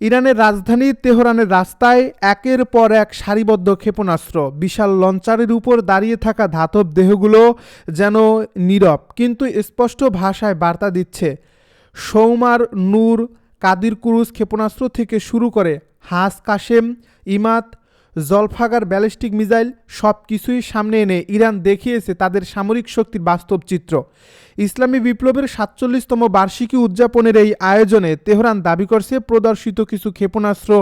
ইরানের রাজধানী তেহরানের রাস্তায় একের পর এক সারিবদ্ধ ক্ষেপণাস্ত্র, বিশাল লঞ্চারের উপর দাঁড়িয়ে থাকা ধাতব দেহগুলো যেন নীরব কিন্তু স্পষ্ট ভাষায় বার্তা দিচ্ছে। সৌমার নূর, কাদির ক্রুজ ক্ষেপণাস্ত্র থেকে শুরু করে হাস কাশেম, ইমাদ, জলফাগার ব্যালিস্টিক মিসাইল সব কিছুই সামনে এনে ইরান দেখিয়েছে তাদের সামরিক শক্তির বাস্তব চিত্র। ইসলামী বিপ্লবের ৪৭তম বার্ষিকী উদযাপনের এই আয়োজনে তেহরান দাবি করছে প্রদর্শিত কিছু ক্ষেপণাস্ত্র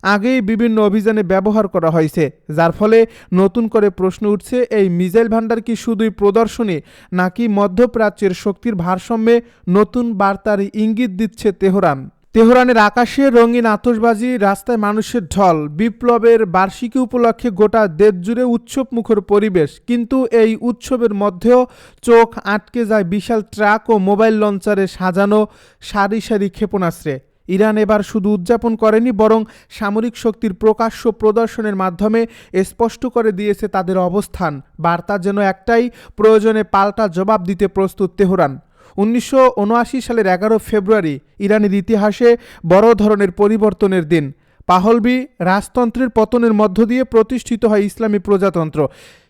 আগেই বিভিন্ন অভিযানে ব্যবহার করা হয়েছে, যার ফলে নতুন করে প্রশ্ন উঠছে, এই মিসাইল ভান্ডার কি শুধুই প্রদর্শনী নাকি মধ্যপ্রাচ্যের শক্তির ভারসাম্যে নতুন বার্তার ইঙ্গিত দিচ্ছে তেহরান। তেহরানের আকাশে রঙিন আতশবাজি, রাস্তায় মানুষের ঢল, বিপ্লবের বার্ষিকী উপলক্ষে গোটা দেশ জুড়ে উৎসবমুখর পরিবেশ। কিন্তু এই উৎসবের মধ্যেও চোখ আটকে যায় বিশাল ট্রাক ও মোবাইল লঞ্চারে সাজানো সারি সারি ক্ষেপণাস্ত্রে। ইরান এবার শুধু উদযাপন করেনি, বরং সামরিক শক্তির প্রকাশ্য প্রদর্শনের মাধ্যমে স্পষ্ট করে দিয়েছে তাদের অবস্থান। বার্তা যেন একটাই, প্রয়োজনে পাল্টা জবাব দিতে প্রস্তুত তেহরান। ১৯৭৯ সালের ১১ ফেব্রুয়ারি ইরানের ইতিহাসে বড় ধরনের পরিবর্তনের দিন। পাহলভি রাজতন্ত্রের পতনের মধ্য দিয়ে প্রতিষ্ঠিত হয় ইসলামী প্রজাতন্ত্র।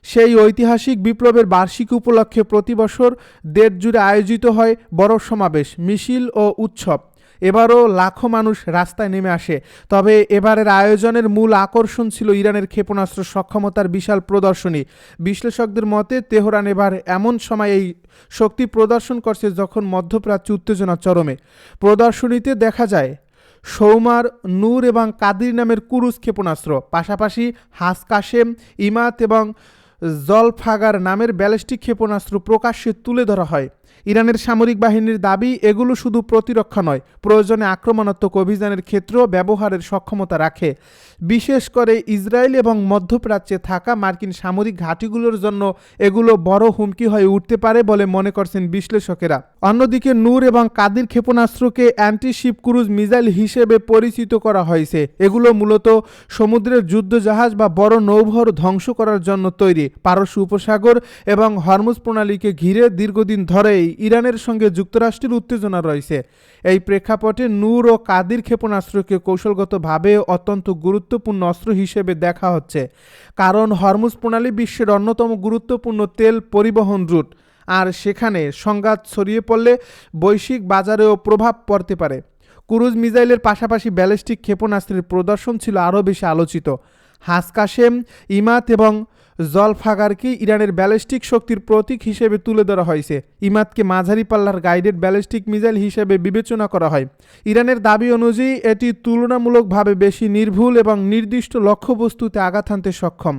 সেই ঐতিহাসিক বিপ্লবের বার্ষিকী উপলক্ষে প্রতি বছর দেশ জুড়ে আয়োজিত হয় বড় সমাবেশ, মিছিল ও উৎসব। এবারও লাখো মানুষ রাস্তায় নেমে আসে। তবে এবারের আয়োজনের মূল আকর্ষণ ছিল ইরানের ক্ষেপণাস্ত্র সক্ষমতার বিশাল প্রদর্শনী। বিশ্লেষকদের মতে তেহরান এবার এমন সময় এই শক্তি প্রদর্শন করছে যখন মধ্যপ্রাচ্য উত্তেজনা চরমে। প্রদর্শনীতে দেখা যায় সৌমার, নূর এবং কাদির নামের ক্রুজ ক্ষেপণাস্ত্র, পাশাপাশি হাস কাশেম, ইমাদ এবং জলফাগার নামের ব্যালিস্টিক ক্ষেপণাস্ত্র প্রকাশ্যে তুলে ধরা হয়। ইরানের সামরিক বাহিনীর দাবি, এগুলো শুধু প্রতিরক্ষা নয়, প্রয়োজনে আক্রমণাত্মক অভিযানের ক্ষেত্রেও ব্যবহারের সক্ষমতা রাখে। বিশেষ করে ইসরায়েল এবং মধ্যপ্রাচ্যে থাকা মার্কিন সামরিক ঘাঁটিগুলোর জন্য এগুলো বড় হুমকি হয়ে উঠতে পারে বলে মনে করছেন বিশ্লেষকেরা। অন্যদিকে নূর এবং কাদির ক্ষেপণাস্ত্রকে অ্যান্টিশিপ ক্রুজ মিসাইল হিসেবে পরিচিত করা হয়েছে। এগুলো মূলত সমুদ্রের যুদ্ধজাহাজ বা বড় নৌবহর ধ্বংস করার জন্য তৈরি। পারস্য উপসাগর এবং হরমুজ প্রণালীকে ঘিরে দীর্ঘদিন ধরেই ইরানের সঙ্গে যুক্তরাষ্ট্রের উত্তেজনা রয়েছে। এই প্রেক্ষাপটে নূর ও কাদির ক্ষেপণাস্ত্রকে কৌশলগতভাবে অত্যন্ত গুরুত্বপূর্ণ অস্ত্র হিসেবে দেখা হচ্ছে, কারণ হরমুজ প্রণালী বিশ্বের অন্যতম গুরুত্বপূর্ণ তেল পরিবহন রুট, আর সেখানে সংঘাত ছড়িয়ে পড়লে বৈশ্বিক বাজারেও প্রভাব পড়তে পারে। ক্রুজ মিসাইলের পাশাপাশি ব্যালিস্টিক ক্ষেপণাস্ত্রের প্রদর্শন ছিল আরও বেশি আলোচিত। হাস কাশেম, ইমাদ এবং জলফাগারকে ইরানের ব্যালিস্টিক শক্তির প্রতীক হিসেবে তুলে ধরা হয়েছে। ইমাদকে মাঝারি পাল্লার গাইডেড ব্যালিস্টিক মিসাইল হিসেবে বিবেচনা করা হয়। ইরানের দাবি অনুযায়ী এটি তুলনামূলকভাবে বেশি নির্ভুল এবং নির্দিষ্ট লক্ষ্যবস্তুতে আঘাত হানতে সক্ষম।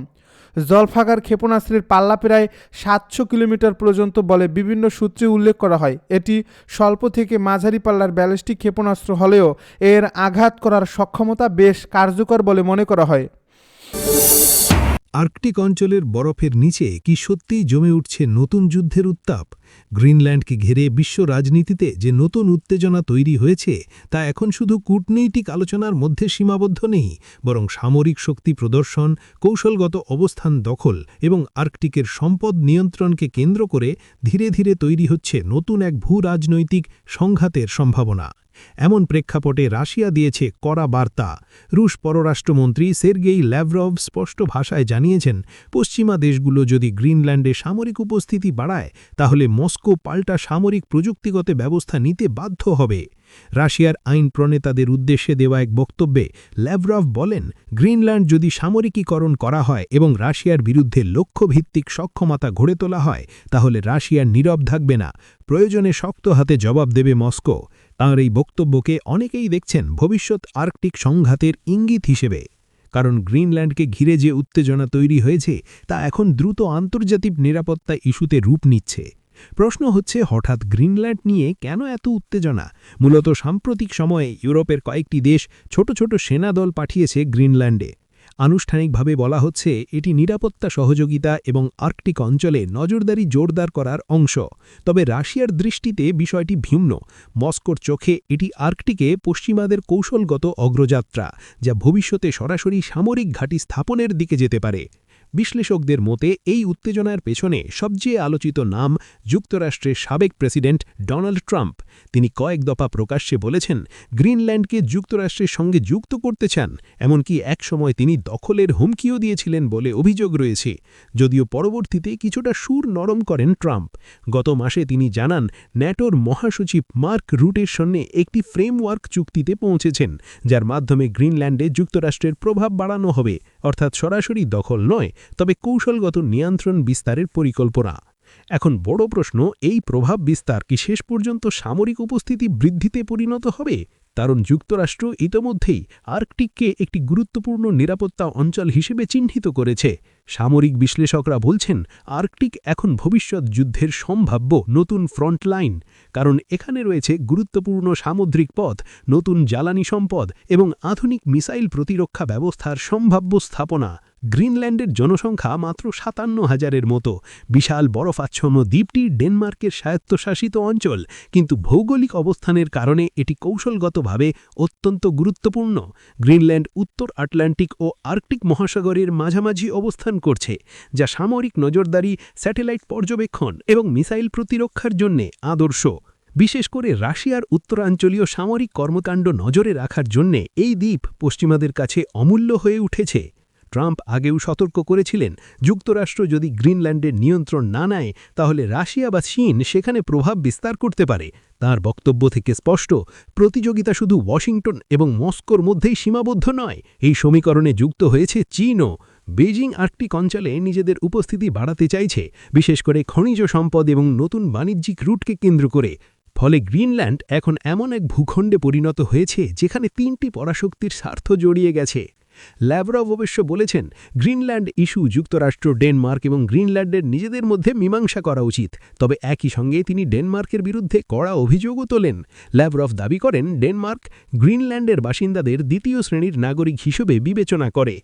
জলফাগার ক্ষেপণাস্ত্রের পাল্লা প্রায় ৭০০ কিলোমিটার পর্যন্ত বলে বিভিন্ন সূত্রে উল্লেখ করা হয়। এটি স্বল্প থেকে মাঝারি পাল্লার ব্যালিস্টিক ক্ষেপণাস্ত্র হলেও এর আঘাত করার সক্ষমতা বেশ কার্যকর বলে মনে করা হয়। আর্কটিক অঞ্চলের বরফের নিচে কি সত্যিই জমে উঠছে নতুন যুদ্ধের উত্তাপ? গ্রিনল্যান্ডকে ঘিরে বিশ্ব রাজনীতিতে যে নতুন উত্তেজনা তৈরি হয়েছে তা এখন শুধু কূটনৈতিক আলোচনার মধ্যে সীমাবদ্ধ নেই, বরং সামরিক শক্তি প্রদর্শন, কৌশলগত অবস্থান দখল এবং আর্কটিকের সম্পদ নিয়ন্ত্রণকে কেন্দ্র করে ধীরে ধীরে তৈরি হচ্ছে নতুন এক ভূ-রাজনৈতিক সংঘাতের সম্ভাবনা। এমন প্রেক্ষাপটে রাশিয়া দিয়েছে কড়া বার্তা। রুশ পররাষ্ট্রমন্ত্রী সের্গেই ল্যাভরভ স্পষ্ট ভাষায় জানিয়েছেন, পশ্চিমা দেশগুলো যদি গ্রিনল্যান্ডে সামরিক উপস্থিতি বাড়ায় তাহলে মস্কো পাল্টা সামরিক প্রযুক্তিগত ব্যবস্থা নিতে বাধ্য হবে। রাশিয়ার আইন প্রণেতাদের উদ্দেশ্যে দেওয়া এক বক্তব্যে ল্যাভরভ বলেন, গ্রিনল্যান্ড যদি সামরিকীকরণ করা হয় এবং রাশিয়ার বিরুদ্ধে লক্ষ্যভিত্তিক সক্ষমতা গড়ে তোলা হয় তাহলে রাশিয়ার নীরব থাকবে না, প্রয়োজনে শক্ত হাতে জবাব দেবে মস্কো। তাঁর এই বক্তব্যকে অনেকেই দেখছেন ভবিষ্যৎ আর্কটিক সংঘাতের ইঙ্গিত হিসেবে, কারণ গ্রিনল্যান্ডকে ঘিরে যে উত্তেজনা তৈরি হয়েছে তা এখন দ্রুত আন্তর্জাতিক নিরাপত্তা ইস্যুতে রূপ নিচ্ছে। প্রশ্ন হচ্ছে, হঠাৎ গ্রিনল্যান্ড নিয়ে কেন এত উত্তেজনা? মূলত সাম্প্রতিক সময়ে ইউরোপের কয়েকটি দেশ ছোট ছোট সেনাদল পাঠিয়েছে গ্রিনল্যান্ডে। আনুষ্ঠানিকভাবে বলা হচ্ছে এটি নিরাপত্তা সহযোগিতা এবং আর্কটিক অঞ্চলে নজরদারি জোরদার করার অংশ। তবে রাশিয়ার দৃষ্টিতে বিষয়টি ভিন্ন। মস্কোর চোখে এটি আর্কটিকে পশ্চিমাদের কৌশলগত অগ্রযাত্রা, যা ভবিষ্যতে সরাসরি সামরিক ঘাঁটি স্থাপনের দিকে যেতে পারে। বিশ্লেষকদের মতে এই উত্তেজনার পেছনে সবচেয়ে আলোচিত নাম যুক্তরাষ্ট্রের সাবেক প্রেসিডেন্ট ডোনাল্ড ট্রাম্প। তিনি কয়েক দফা প্রকাশ্যে বলেছেন গ্রিনল্যান্ডকে যুক্তরাষ্ট্রের সঙ্গে যুক্ত করতে চান, এমনকি একসময় তিনি দখলের হুমকিও দিয়েছিলেন বলে অভিযোগ রয়েছে। যদিও পরবর্তীতে কিছুটা সুর নরম করেন ট্রাম্প। গত মাসে তিনি জানান ন্যাটোর মহাসচিব মার্ক রুটের সঙ্গে একটি ফ্রেমওয়ার্ক চুক্তিতে পৌঁছেছেন, যার মাধ্যমে গ্রিনল্যান্ডে যুক্তরাষ্ট্রের প্রভাব বাড়ানো হবে, অর্থাৎ সরাসরি দখল নয়, তবে কৌশলগত নিয়ন্ত্রণ বিস্তারের পরিকল্পনা। এখন বড় প্রশ্ন, এই প্রভাব বিস্তার কি শেষ পর্যন্ত সামরিক উপস্থিতি বৃদ্ধিতে পরিণত হবে? কারণ যুক্তরাষ্ট্র ইতোমধ্যেই আর্কটিককে একটি গুরুত্বপূর্ণ নিরাপত্তা অঞ্চল হিসেবে চিহ্নিত করেছে। সামরিক বিশ্লেষকরা বলছেন আর্কটিক এখন ভবিষ্যৎ যুদ্ধের সম্ভাব্য নতুন ফ্রন্টলাইন, কারণ এখানে রয়েছে গুরুত্বপূর্ণ সামুদ্রিক পথ, নতুন জ্বালানি সম্পদ এবং আধুনিক মিসাইল প্রতিরক্ষা ব্যবস্থার সম্ভাব্য স্থাপনা। গ্রিনল্যান্ডের জনসংখ্যা মাত্র ৫৭,০০০-এর মতো। বিশাল বরফাচ্ছন্ন দ্বীপটি ডেনমার্কের স্বায়ত্তশাসিত অঞ্চল, কিন্তু ভৌগোলিক অবস্থানের কারণে এটি কৌশলগতভাবে অত্যন্ত গুরুত্বপূর্ণ। গ্রিনল্যান্ড উত্তর আটলান্টিক ও আর্কটিক মহাসাগরের মাঝামাঝি অবস্থান করছে, যা সামরিক নজরদারি, স্যাটেলাইট পর্যবেক্ষণ এবং মিসাইল প্রতিরক্ষার জন্য আদর্শ। বিশেষ করে রাশিয়ার উত্তরাঞ্চলীয় সামরিক কর্মকাণ্ড নজরে রাখার জন্য এই দ্বীপ পশ্চিমাদের কাছে অমূল্য হয়ে উঠেছে। ট্রাম্প আগেও সতর্ক করেছিলেন যুক্তরাষ্ট্র যদি গ্রিনল্যান্ডের নিয়ন্ত্রণ না নেয় তাহলে রাশিয়া বা চীন সেখানে প্রভাব বিস্তার করতে পারে। তার বক্তব্য থেকে স্পষ্ট, প্রতিযোগিতা শুধু ওয়াশিংটন এবং মস্কোর মধ্যেই সীমাবদ্ধ নয়, এই সমীকরণে যুক্ত হয়েছে চীনও। বেজিং আর্কটিক অঞ্চলে নিজেদের উপস্থিতি বাড়াতে চাইছে, বিশেষ করে খনিজ সম্পদ এবং নতুন বাণিজ্যিক রুটকে কেন্দ্র করে। ফলে গ্রিনল্যান্ড এখন এমন এক ভূখণ্ডে পরিণত হয়েছে যেখানে ৩টি পরাশক্তির স্বার্থ জড়িয়ে গেছে। ল্যাভরভ অবশ্য বলেছেন গ্রিনল্যান্ড ইস্যু যুক্তরাষ্ট্র, ডেনমার্ক এবং গ্রিনল্যান্ডের নিজেদের মধ্যে মীমাংসা করা উচিত, তবে একই সঙ্গে তিনি ডেনমার্কের বিরুদ্ধে কড়া অভিযোগও তোলেন। ল্যাভরভ দাবি করেন ডেনমার্ক গ্রিনল্যান্ডের বাসিন্দাদের দ্বিতীয় শ্রেণীর নাগরিক হিসেবে বিবেচনা করে।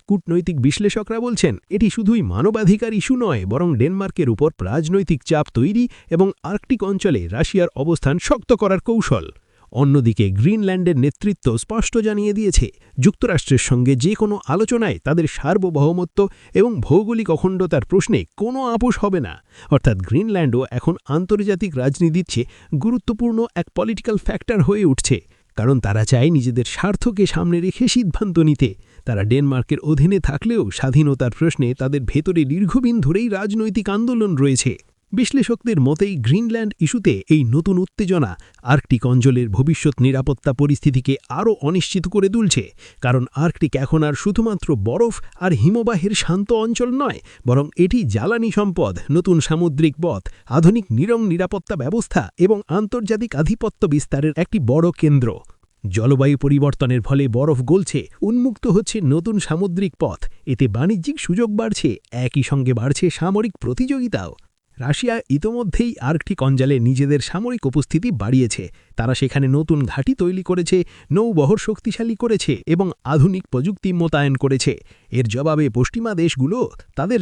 কূটনৈতিক বিশ্লেষকরা বলছেন এটি শুধুই মানবাধিকার ইস্যু নয়, বরং ডেনমার্কের উপর রাজনৈতিক চাপ তৈরি এবং আর্কটিক অঞ্চলে রাশিয়ার অবস্থান শক্ত করার কৌশল। অন্যদিকে গ্রিনল্যান্ডের নেতৃত্ব স্পষ্ট জানিয়ে দিয়েছে যুক্তরাষ্ট্রের সঙ্গে যে কোনো আলোচনায় তাদের সার্বভৌমত্ব এবং ভৌগোলিক অখণ্ডতার প্রশ্নে কোনো আপোষ হবে না। অর্থাৎ গ্রিনল্যান্ডও এখন আন্তর্জাতিক রাজনীতির চেয়ে গুরুত্বপূর্ণ এক পলিটিক্যাল ফ্যাক্টর হয়ে উঠছে, কারণ তারা চায় নিজেদের স্বার্থকে সামনে রেখে সিদ্ধান্ত নিতে। তারা ডেনমার্কের অধীনে থাকলেও স্বাধীনতার প্রশ্নে তাদের ভেতরে দীর্ঘদিন ধরেই রাজনৈতিক আন্দোলন রয়েছে। বিশ্লেষকদের মতেই গ্রিনল্যান্ড ইস্যুতে এই নতুন উত্তেজনা আর্কটিক অঞ্চলের ভবিষ্যৎ নিরাপত্তা পরিস্থিতিকে আরও অনিশ্চিত করে তুলছে, কারণ আর্কটিক এখন আর শুধুমাত্র বরফ আর হিমবাহের শান্ত অঞ্চল নয়, বরং এটি জ্বালানি সম্পদ, নতুন সামুদ্রিক পথ, আধুনিক নিরাপত্তা ব্যবস্থা এবং আন্তর্জাতিক আধিপত্য বিস্তারের একটি বড় কেন্দ্র। জলবায়ু পরিবর্তনের ফলে বরফ গলছে, উন্মুক্ত হচ্ছে নতুন সামুদ্রিক পথ, এতে বাণিজ্যিক সুযোগ বাড়ছে, একই সঙ্গে বাড়ছে সামরিক প্রতিযোগিতাও। রাশিয়া ইতোমধ্যেই আর্কটিক অঞ্চলে নিজেদের সামরিক উপস্থিতি বাড়িয়েছে। তারা সেখানে নতুন ঘাঁটি তৈরি করেছে, নৌবহর শক্তিশালী করেছে এবং আধুনিক প্রযুক্তি মোতায়েন করেছে। এর জবাবে পশ্চিমা দেশগুলো তাদের